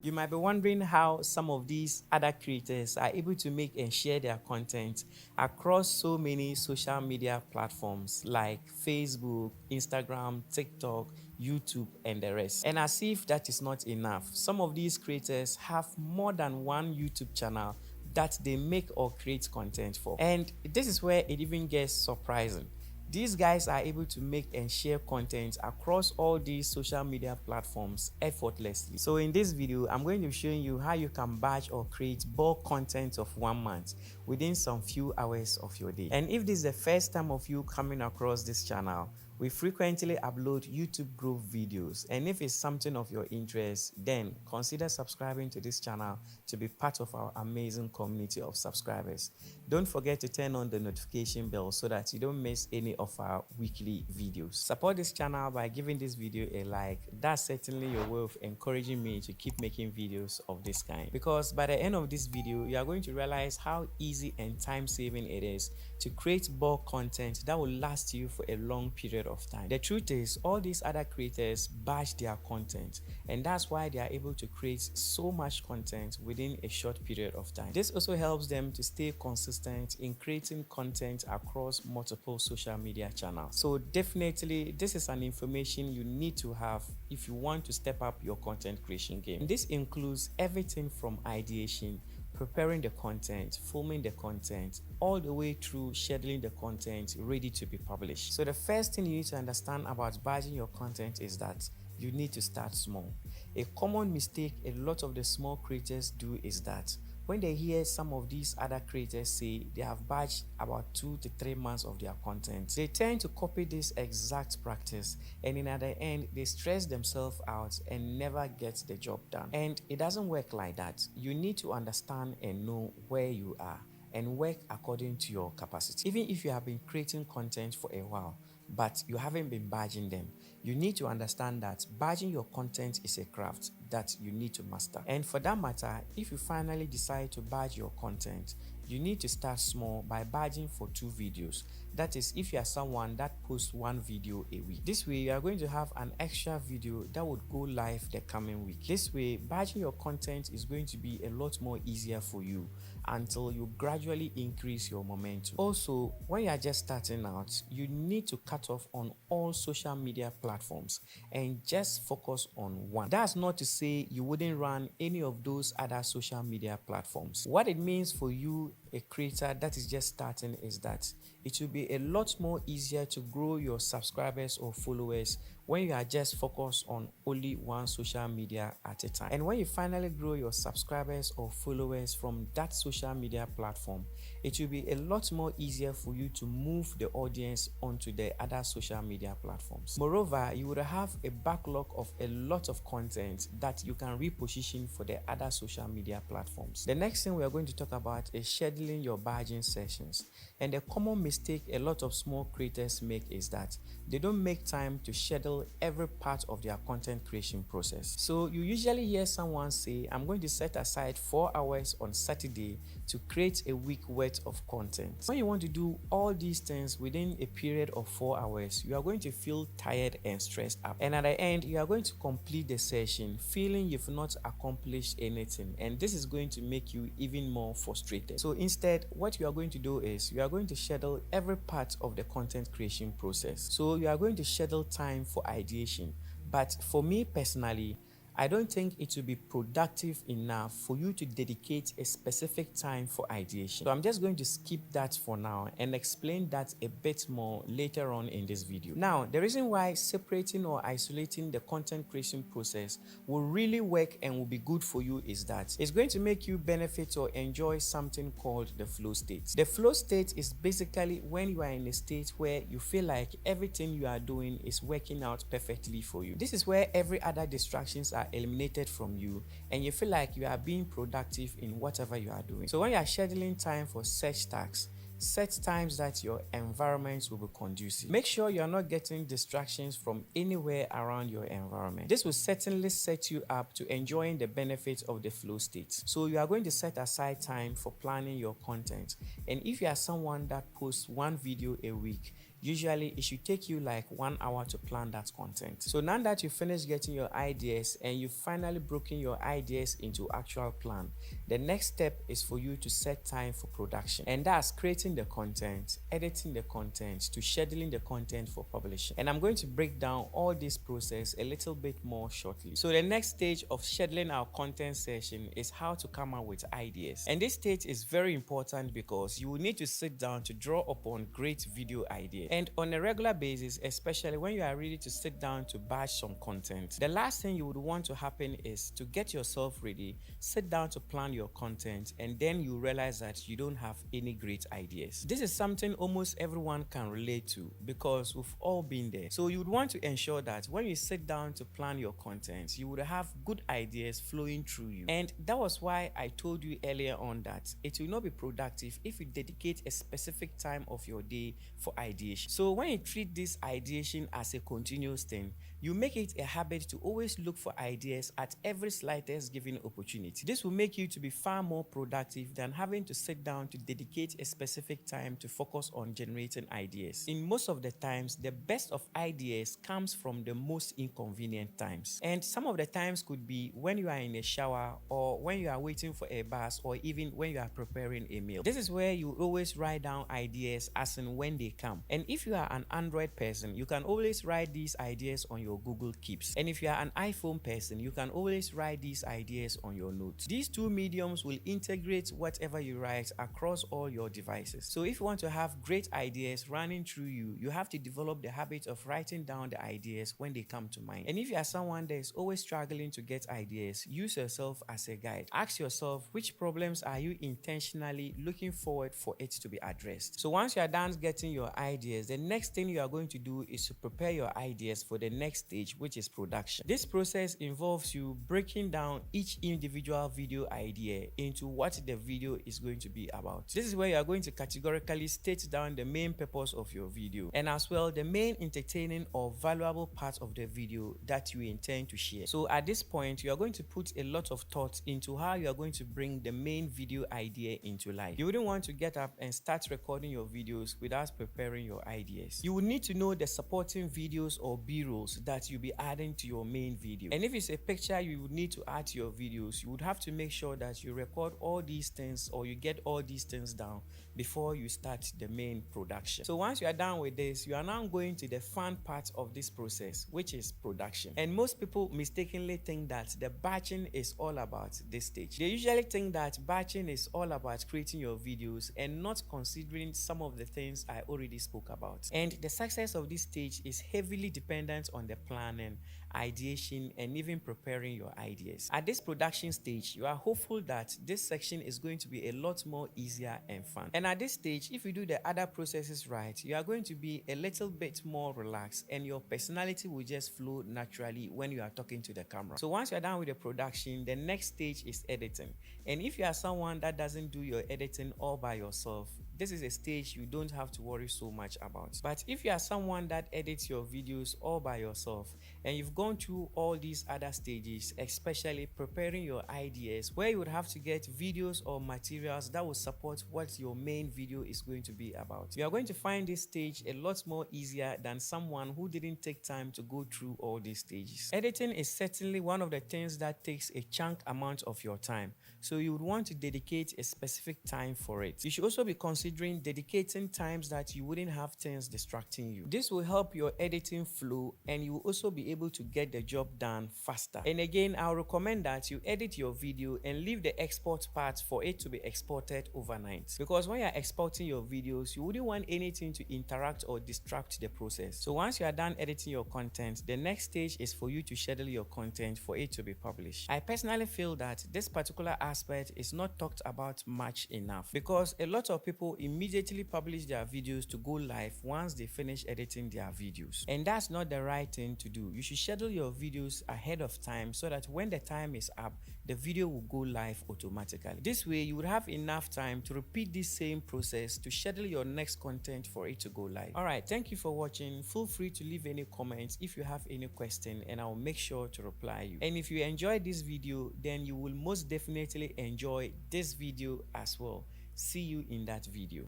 You might be wondering how some of these other creators are able to make and share their content across so many social media platforms like Facebook, Instagram, TikTok, YouTube, and the rest. And as if that is not enough, some of these creators have more than one YouTube channel that they make or create content for. And this is where it even gets surprising. These guys are able to make and share content across all these social media platforms effortlessly. So in this video, I'm going to be showing you how you can batch or create bulk content of 1 month within some few hours of your day. And if this is the first time of you coming across this channel, we frequently upload YouTube growth videos, and if it's something of your interest, then consider subscribing to this channel to be part of our amazing community of subscribers. Don't forget to turn on the notification bell so that you don't miss any of our weekly videos. Support this channel by giving this video a like. That's certainly your way of encouraging me to keep making videos of this kind, because by the end of this video, you are going to realize how easy and time-saving it is to create bulk content that will last you for a long period of time. The truth is, all these other creators batch their content, and that's why they are able to create so much content within a short period of time. This also helps them to stay consistent in creating content across multiple social media channels. So definitely, this is an information you need to have if you want to step up your content creation game. And this includes everything from ideation, preparing the content, filming the content, all the way through scheduling the content ready to be published. So the first thing you need to understand about batching your content is that you need to start small. A common mistake a lot of the small creators do is that when they hear some of these other creators say they have batched about 2 to 3 months of their content, they tend to copy this exact practice, and in at the end they stress themselves out and never get the job done. And it doesn't work like that. You need to understand and know where you are and work according to your capacity. Even if you have been creating content for a while but you haven't been badging them, you need to understand that badging your content is a craft that you need to master. And for that matter, if you finally decide to badge your content, you need to start small by badging for 2 videos. That is, if you are someone that posts 1 video a week. This way, you are going to have an extra video that would go live the coming week. This way, badging your content is going to be a lot more easier for you until you gradually increase your momentum. Also, when you are just starting out, you need to cut off on all social media platforms and just focus on one. That's not to say you wouldn't run any of those other social media platforms. What it means for you, a creator that is just starting, is that it will be a lot more easier to grow your subscribers or followers when you are just focused on only one social media at a time. And when you finally grow your subscribers or followers from that social media platform, it will be a lot more easier for you to move the audience onto the other social media platforms. Moreover, you would have a backlog of a lot of content that you can reposition for the other social media platforms. The next thing we are going to talk about is scheduling your badging sessions. And the common mistake a lot of small creators make is that they don't make time to schedule every part of their content creation process. So you usually hear someone say, I'm going to set aside 4 hours on Saturday to create a week worth of content. When you want to do all these things within a period of 4 hours, you are going to feel tired and stressed up. And at the end, you are going to complete the session feeling you've not accomplished anything. And this is going to make you even more frustrated. So instead, what you are going to do is you are going to schedule every part of the content creation process. So you are going to schedule time for ideation. But for me personally, I don't think it will be productive enough for you to dedicate a specific time for ideation. So I'm just going to skip that for now and explain that a bit more later on in this video. Now, the reason why separating or isolating the content creation process will really work and will be good for you is that it's going to make you benefit or enjoy something called the flow state. The flow state is basically when you are in a state where you feel like everything you are doing is working out perfectly for you. This is where every other distractions are eliminated from you and you feel like you are being productive in whatever you are doing. So when you are scheduling time for such tasks, set times that your environment will be conducive. Make sure you are not getting distractions from anywhere around your environment. This will certainly set you up to enjoying the benefits of the flow state. So you are going to set aside time for planning your content. And if you are someone that posts 1 video a week, Usually it should take you like 1 hour to plan that content. So now that you finish getting your ideas and you've finally broken your ideas into actual plan, the next step is for you to set time for production, and that's creating the content, editing the content, to scheduling the content for publishing. And I'm going to break down all this process a little bit more shortly. So the next stage of scheduling our content session is how to come up with ideas. And this stage is very important because you will need to sit down to draw upon great video ideas. And on a regular basis, especially when you are ready to sit down to batch some content, the last thing you would want to happen is to get yourself ready, sit down to plan your content, and then you realize that you don't have any great ideas. This is something almost everyone can relate to because we've all been there. So you would want to ensure that when you sit down to plan your content, you would have good ideas flowing through you. And that was why I told you earlier on that it will not be productive if you dedicate a specific time of your day for ideation. So when you treat this ideation as a continuous thing, you make it a habit to always look for ideas at every slightest given opportunity. This will make you to be far more productive than having to sit down to dedicate a specific time to focus on generating ideas. In most of the times, the best of ideas comes from the most inconvenient times. And some of the times could be when you are in a shower, or when you are waiting for a bus, or even when you are preparing a meal. This is where you always write down ideas as and when they come. And if you are an Android person, you can always write these ideas on your Google Keeps. And if you are an iPhone person, you can always write these ideas on your notes. These two mediums will integrate whatever you write across all your devices. So if you want to have great ideas running through you, you have to develop the habit of writing down the ideas when they come to mind. And if you are someone that is always struggling to get ideas, use yourself as a guide. Ask yourself, which problems are you intentionally looking forward for it to be addressed? So once you are done getting your ideas, the next thing you are going to do is to prepare your ideas for the next stage, which is production. This process involves you breaking down each individual video idea into what the video is going to be about. This is where you are going to categorically state down the main purpose of your video, and as well the main entertaining or valuable part of the video that you intend to share. So at this point, you are going to put a lot of thought into how you are going to bring the main video idea into life. You wouldn't want to get up and start recording your videos without preparing your ideas. You will need to know the supporting videos or B-rolls that you'll be adding to your main video. And if it's a picture you would need to add to your videos, you would have to make sure that you record all these things, or you get all these things down before you start the main production. So once you are done with this, you are now going to the fun part of this process, which is production. And most people mistakenly think that the batching is all about this stage. They usually think that batching is all about creating your videos and not considering some of the things I already spoke about. And the success of this stage is heavily dependent on the planning, ideation, and even preparing your ideas. At this production stage, you are hopeful that this section is going to be a lot more easier and fun. And at this stage, if you do the other processes right, you are going to be a little bit more relaxed, and your personality will just flow naturally when you are talking to the camera. So once you are done with the production, the next stage is editing. And if you are someone that doesn't do your editing all by yourself, this is a stage you don't have to worry so much about. But if you are someone that edits your videos all by yourself, and you've gone through all these other stages, especially preparing your ideas, where you would have to get videos or materials that will support what your main video is going to be about, you are going to find this stage a lot more easier than someone who didn't take time to go through all these stages. Editing is certainly one of the things that takes a chunk amount of your time, so you would want to dedicate a specific time for it. You should also be considering dedicating times that you wouldn't have things distracting you. This will help your editing flow, and you will also be able to get the job done faster. And again, I'll recommend that you edit your video and leave the export part for it to be exported overnight, because when you're exporting your videos, you wouldn't want anything to interact or distract the process. So once you are done editing your content, the next stage is for you to schedule your content for it to be published. I personally feel that this particular aspect is not talked about much enough, because a lot of people immediately publish their videos to go live once they finish editing their videos, and that's not the right thing to do. You should schedule your videos ahead of time so that when the time is up, the video will go live automatically. This way, you would have enough time to repeat this same process to schedule your next content for it to go live. Alright, thank you for watching. Feel free to leave any comments if you have any question, and I will make sure to reply you. And if you enjoyed this video, then you will most definitely enjoy this video as well. See you in that video.